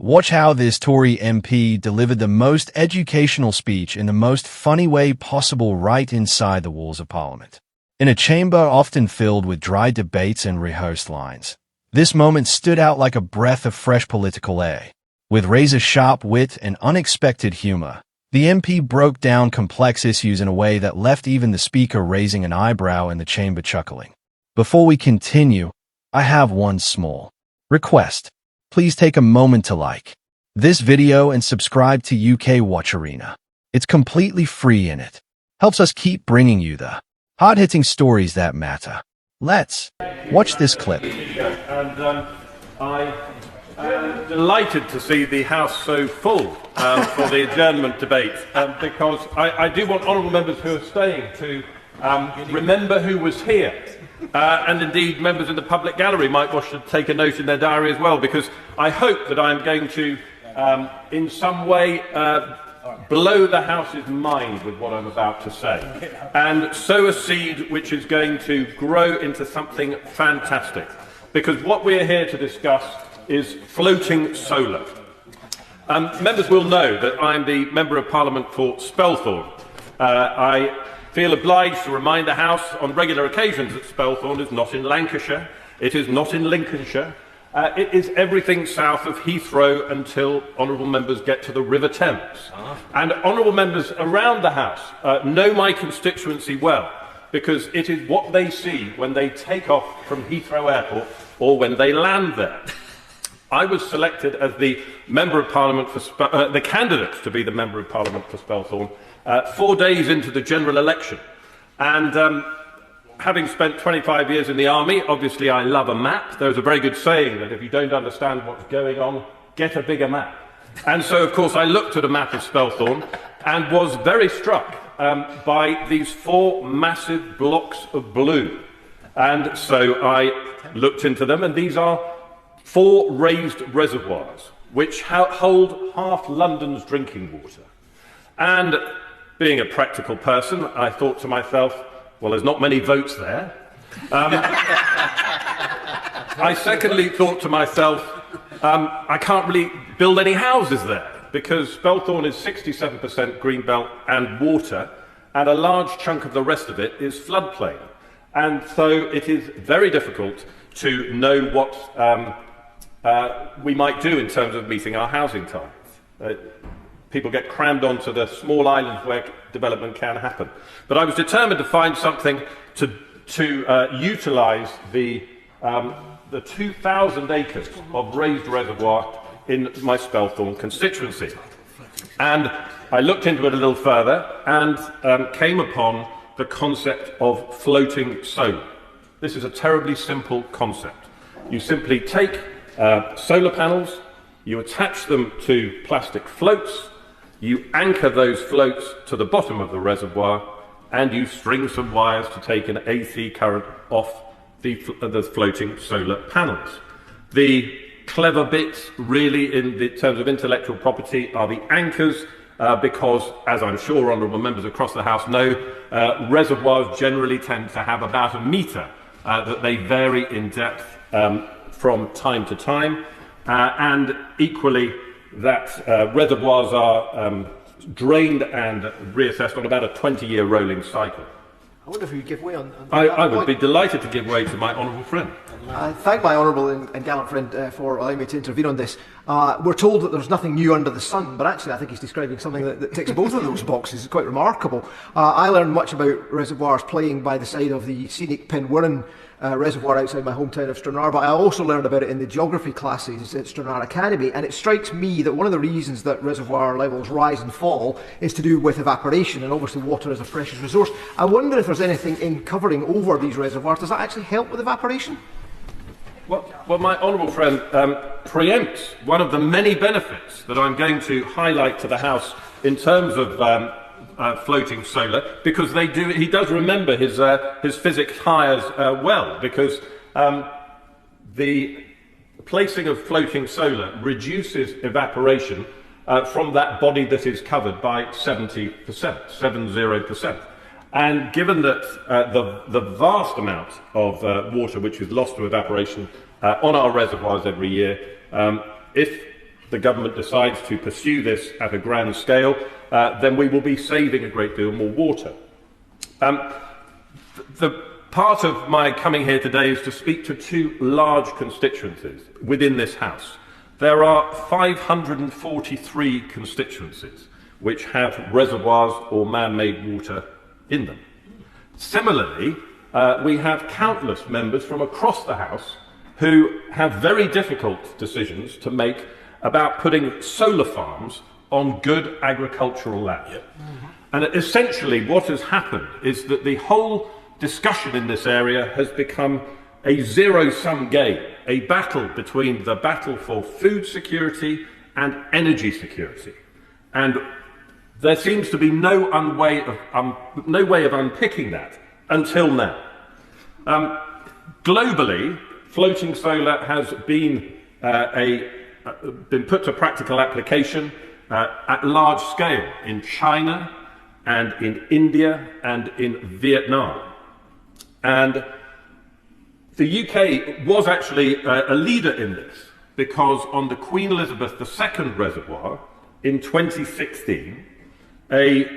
Watch how this Tory MP delivered the most educational speech in the most funny way possible right inside the walls of Parliament. In a chamber often filled with dry debates and rehearsed lines, this moment stood out like a breath of fresh political air. With razor-sharp wit and unexpected humor, the MP broke down complex issues in a way that left even the speaker raising an eyebrow and the chamber chuckling. Before we continue, I have one small request. Please take a moment to like this video and subscribe to UK Watch Arena. It's completely free and it helps us keep bringing you the hard-hitting stories that matter. Let's watch this clip. And I am delighted to see the House so full for the adjournment debate, because I do want honourable members who are staying to remember who was here. And indeed, members in the public gallery might wish to take a note in their diary as well, because I hope that I'm going to, in some way, blow the House's mind with what I'm about to say, and sow a seed which is going to grow into something fantastic. Because what we're here to discuss is floating solar. Members will know that I'm the Member of Parliament for Spelthorne. I feel obliged to remind the House on regular occasions that Spelthorne is not in Lancashire, it is not in Lincolnshire, it is everything south of Heathrow until honourable members get to the River Thames. And honourable members around the House know my constituency well, because it is what they see when they take off from Heathrow Airport or when they land there. I was selected as the Member of Parliament for the candidate to be the Member of Parliament for Spelthorne 4 days into the general election. And having spent 25 years in the army, obviously I love a map. There's a very good saying that if you don't understand what's going on, get a bigger map. And so, of course, I looked at a map of Spelthorne and was very struck by these 4 massive blocks of blue. And so I looked into them, and these are 4 raised reservoirs which hold half London's drinking water. And being a practical person, I thought to myself, well, there's not many votes there. I secondly thought to myself, I can't really build any houses there, because Spelthorne is 67% greenbelt and water, and a large chunk of the rest of it is floodplain. And so it is very difficult to know what we might do in terms of meeting our housing targets. People get crammed onto the small islands where development can happen. But I was determined to find something to utilise the 2,000 acres of raised reservoir in my Spelthorne constituency. And I looked into it a little further and came upon the concept of floating solar. This is a terribly simple concept. You simply take solar panels, you attach them to plastic floats, you anchor those floats to the bottom of the reservoir, and you string some wires to take an AC current off the floating solar panels. The clever bits, really, in terms of intellectual property, are the anchors, because, as I'm sure honourable members across the House know, reservoirs generally tend to have about a metre that they vary in depth from time to time, and equally that reservoirs are drained and reassessed on about a 20-year rolling cycle. I wonder if you'd give way on I would be delighted to give way to my honourable friend. I thank my honourable and gallant friend for allowing me to intervene on this. We're told that there's nothing new under the sun, but actually I think he's describing something that ticks both of those boxes. It's quite remarkable. I learned much about reservoirs playing by the side of the scenic Penwyrran reservoir outside my hometown of Stranraer, but I also learned about it in the geography classes at Stranraer Academy, and it strikes me that one of the reasons that reservoir levels rise and fall is to do with evaporation, and obviously water is a precious resource. I wonder if there's anything in covering over these reservoirs. Does that actually help with evaporation? Well, my honourable friend preempts one of the many benefits that I'm going to highlight to the House in terms of floating solar, because he does remember his physics hires well, because the placing of floating solar reduces evaporation from that body that is covered by 70%. And given that the vast amount of water which is lost to evaporation on our reservoirs every year, if the government decides to pursue this at a grand scale, then we will be saving a great deal more water. The part of my coming here today is to speak to two large constituencies within this House. There are 543 constituencies which have reservoirs or man-made water in them. Similarly, we have countless members from across the House who have very difficult decisions to make about putting solar farms on good agricultural land. Yep. And essentially what has happened is that the whole discussion in this area has become a zero-sum game, a battle between the battle for food security and energy security. And there seems to be no way of unpicking that until now. Globally, floating solar has been put to practical application at large scale in China and in India and in Vietnam. And the UK was actually a leader in this, because on the Queen Elizabeth II reservoir in 2016, a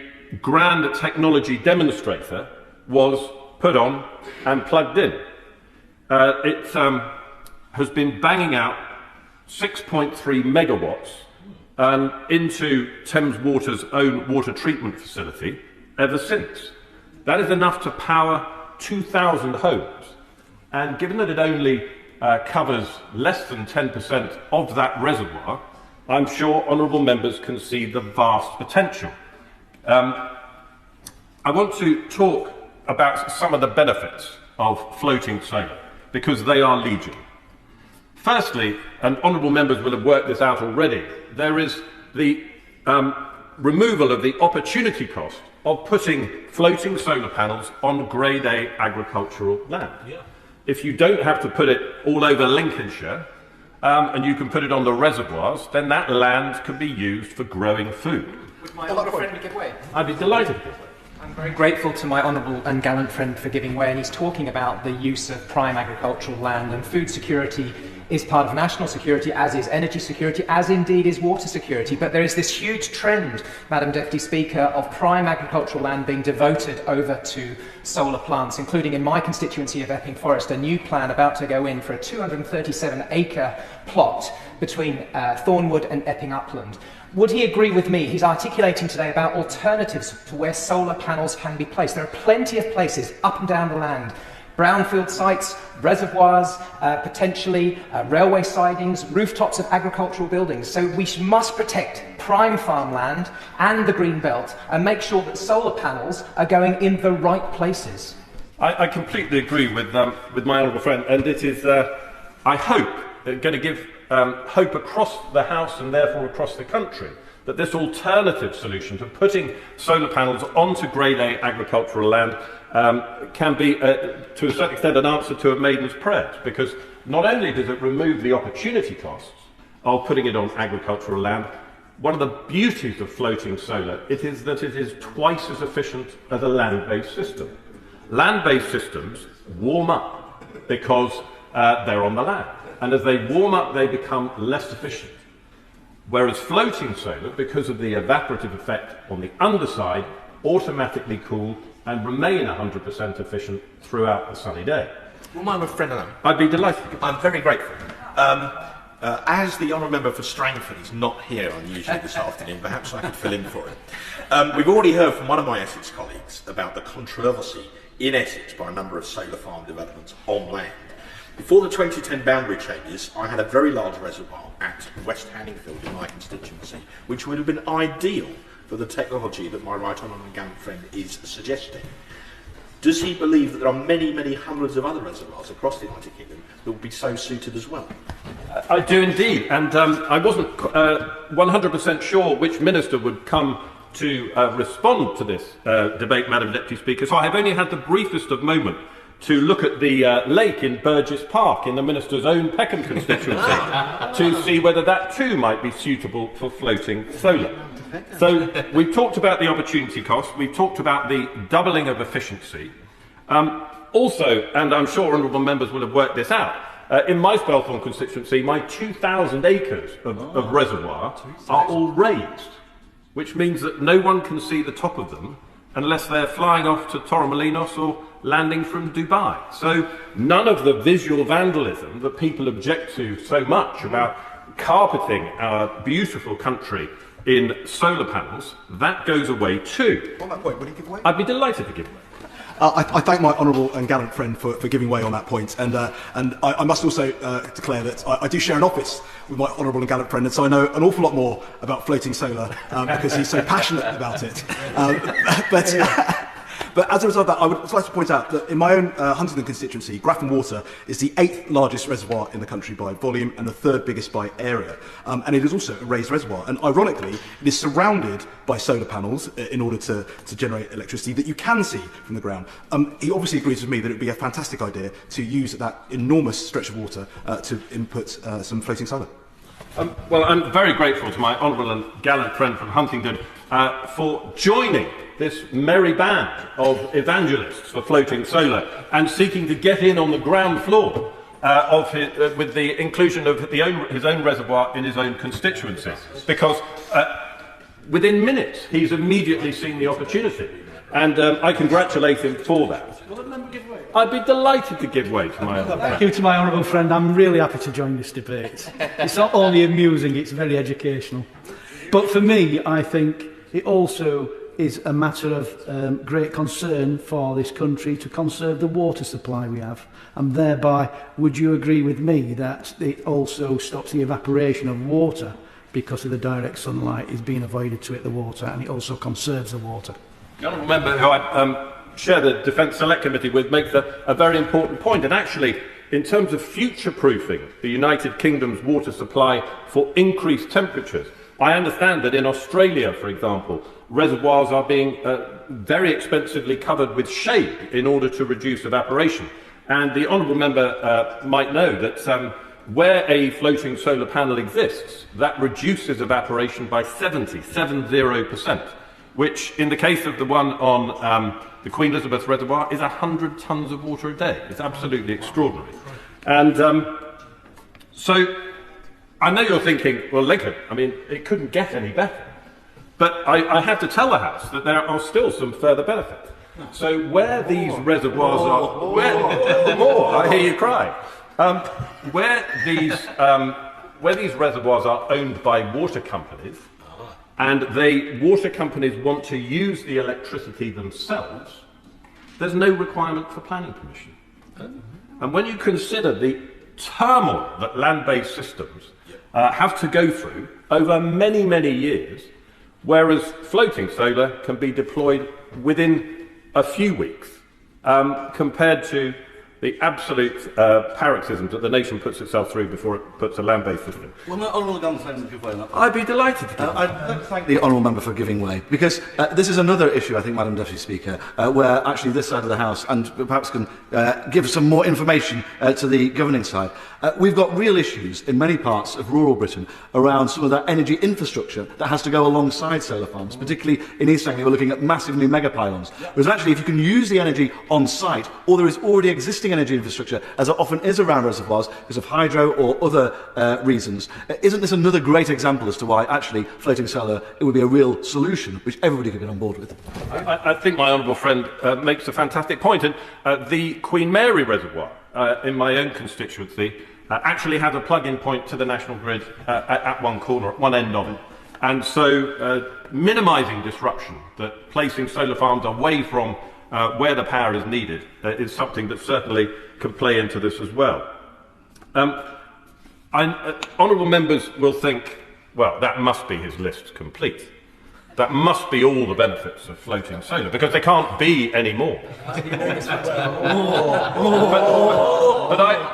grand technology demonstrator was put on and plugged in. It has been banging out 6.3 megawatts into Thames Water's own water treatment facility ever since. That is enough to power 2,000 homes. And given that it only covers less than 10% of that reservoir, I'm sure honourable members can see the vast potential. I want to talk about some of the benefits of floating solar, because they are legion. Firstly, and honourable members will have worked this out already, there is the removal of the opportunity cost of putting floating solar panels on Grade A agricultural land. Yeah. If you don't have to put it all over Lincolnshire, and you can put it on the reservoirs, then that land can be used for growing food. Would my honourable friend give way? I'd be delighted to give way. I'm very grateful to my honourable and gallant friend for giving way, and he's talking about the use of prime agricultural land, and food security is part of national security, as is energy security, as indeed is water security. But there is this huge trend, Madam Deputy Speaker, of prime agricultural land being devoted over to solar plants, including in my constituency of Epping Forest, a new plan about to go in for a 237-acre plot between Thornwood and Epping Upland. Would he agree with me? He's articulating today about alternatives to where solar panels can be placed. There are plenty of places up and down the land. Brownfield sites, reservoirs, potentially railway sidings, rooftops of agricultural buildings. So we must protect prime farmland and the green belt and make sure that solar panels are going in the right places. I completely agree with my honourable friend, and it is, I hope, going to give hope across the House and therefore across the country that this alternative solution to putting solar panels onto Grade A agricultural land can be, to a certain extent, an answer to a maiden's prayer, because not only does it remove the opportunity costs of putting it on agricultural land, one of the beauties of floating solar is that it is twice as efficient as a land-based system. Land-based systems warm up because they're on the land, and as they warm up they become less efficient. Whereas floating solar, because of the evaporative effect on the underside, automatically cool and remain 100% efficient throughout the sunny day. Well, my friend, I'd be delighted. I'm very grateful. As the honourable member for Strangford is not here unusually this afternoon, perhaps I could fill in for him. We've already heard from one of my Essex colleagues about the controversy in Essex by a number of solar farm developments on land. Before the 2010 boundary changes, I had a very large reservoir at West Hanningfield in my constituency, which would have been ideal for the technology that my right honourable and gallant friend is suggesting. Does he believe that there are many, many hundreds of other reservoirs across the United Kingdom that would be so suited as well? I do indeed, and I wasn't 100% sure which minister would come to respond to this debate, Madam Deputy Speaker, so I have only had the briefest of moments to look at the lake in Burgess Park in the Minister's own Peckham constituency to see whether that too might be suitable for floating solar. So we've talked about the opportunity cost, we've talked about the doubling of efficiency. Also, and I'm sure honourable members will have worked this out, In my Spelthorne constituency, my 2,000 acres of reservoir are all raised, which means that no one can see the top of them unless they're flying off to Torremolinos or landing from Dubai. So none of the visual vandalism that people object to so much about carpeting our beautiful country in solar panels, that goes away too. On that point, would you give way? I'd be delighted to give way. I thank my honourable and gallant friend for giving way on that point, and I must also declare that I do share an office with my honourable and gallant friend, and so I know an awful lot more about floating solar because he's so passionate about it. But as a result of that, I would also like to point out that in my own Huntingdon constituency, Grafton Water is the 8th largest reservoir in the country by volume and the 3rd biggest by area. And it is also a raised reservoir. And ironically, it is surrounded by solar panels in order to generate electricity that you can see from the ground. He obviously agrees with me that it would be a fantastic idea to use that enormous stretch of water to input some floating solar. Well, I'm very grateful to my honourable and gallant friend from Huntingdon for joining this merry band of evangelists for floating solar and seeking to get in on the ground floor with the inclusion of his own reservoir in his own constituency. Because within minutes, he's immediately seen the opportunity. And I congratulate him for that. I'd be delighted to give way to my honourable friend. Thank you to my honourable friend. I'm really happy to join this debate. It's not only amusing, it's very educational. But for me, I think it also is a matter of great concern for this country to conserve the water supply we have. And thereby, would you agree with me that it also stops the evaporation of water because of the direct sunlight is being avoided to hit the water, and it also conserves the water? The honourable member who I share the Defence Select Committee with makes a very important point. And actually, in terms of future-proofing the United Kingdom's water supply for increased temperatures, I understand that in Australia, for example, reservoirs are being very expensively covered with shade in order to reduce evaporation. And the honourable member might know that where a floating solar panel exists, that reduces evaporation by 70%, which in the case of the one on the Queen Elizabeth Reservoir is 100 tonnes of water a day. It's absolutely extraordinary. And so I know you're thinking, well, Lincoln, I mean, it couldn't get any better. But I have to tell the House that there are still some further benefits. So where these reservoirs are... More, I hear you cry. Where these reservoirs are owned by water companies, and water companies want to use the electricity themselves, there's no requirement for planning permission. And when you consider the turmoil that land-based systems have to go through over many, many years, whereas floating solar can be deployed within a few weeks, compared to the absolute paroxysms that the nation puts itself through before it puts a land-based system. Well, my honourable gallant friend, give way on that. I'd be delighted to give way. I'd like to thank the honourable member for giving way, because this is another issue, I think, Madam Deputy Speaker, where actually this side of the House, and perhaps can give some more information to the governing side. We've got real issues in many parts of rural Britain around some of that energy infrastructure that has to go alongside solar farms, particularly in East Anglia. We're looking at massive new mega pylons. Whereas actually, if you can use the energy on site, or there is already existing energy infrastructure, as it often is around reservoirs because of hydro or other reasons, isn't this another great example as to why actually floating solar it would be a real solution which everybody could get on board with? I think my honourable friend makes a fantastic point. And the Queen Mary Reservoir in my own constituency actually has a plug-in point to the national grid at one corner, at one end of it. And so minimising disruption, that placing solar farms away from where the power is needed is something that certainly can play into this as well. Honourable members will think, well, that must be his list complete. That must be all the benefits of floating solar, because there can't be any more.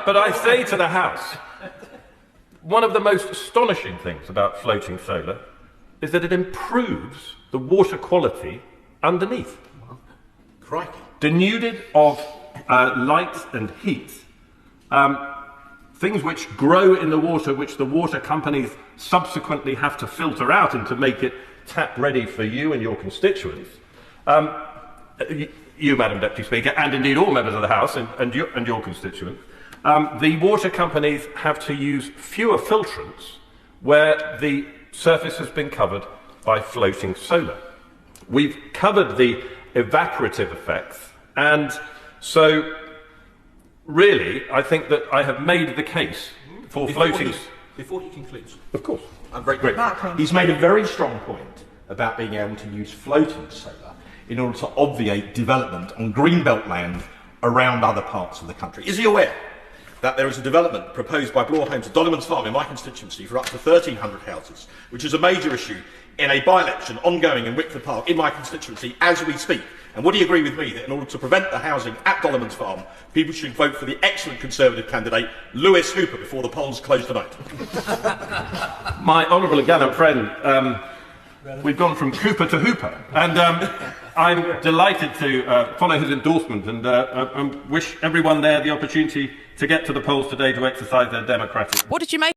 But I say to the House, one of the most astonishing things about floating solar is that it improves the water quality underneath. Crikey. Denuded of light and heat, things which grow in the water, which the water companies subsequently have to filter out and to make it tap ready for you and your constituents, you, Madam Deputy Speaker, and indeed all members of the House and your constituents, The water companies have to use fewer filtrants where the surface has been covered by floating solar. We've covered the evaporative effects, and so really I think that I have made the case for floating... Before he concludes. Of course. I'm very grateful. He's made a very strong point about being able to use floating solar in order to obviate development on greenbelt land around other parts of the country. Is he aware that there is a development proposed by Bloor Homes at Dolleman's Farm in my constituency for up to 1,300 houses, which is a major issue in a by-election ongoing in Wickford Park in my constituency as we speak? And would he agree with me that in order to prevent the housing at Dolleman's Farm, people should vote for the excellent Conservative candidate Lewis Hooper before the polls close tonight? My honourable and gallant friend, we've gone from Cooper to Hooper, and I'm delighted to follow his endorsement and wish everyone there the opportunity to get to the polls today to exercise their democratic... What did you make?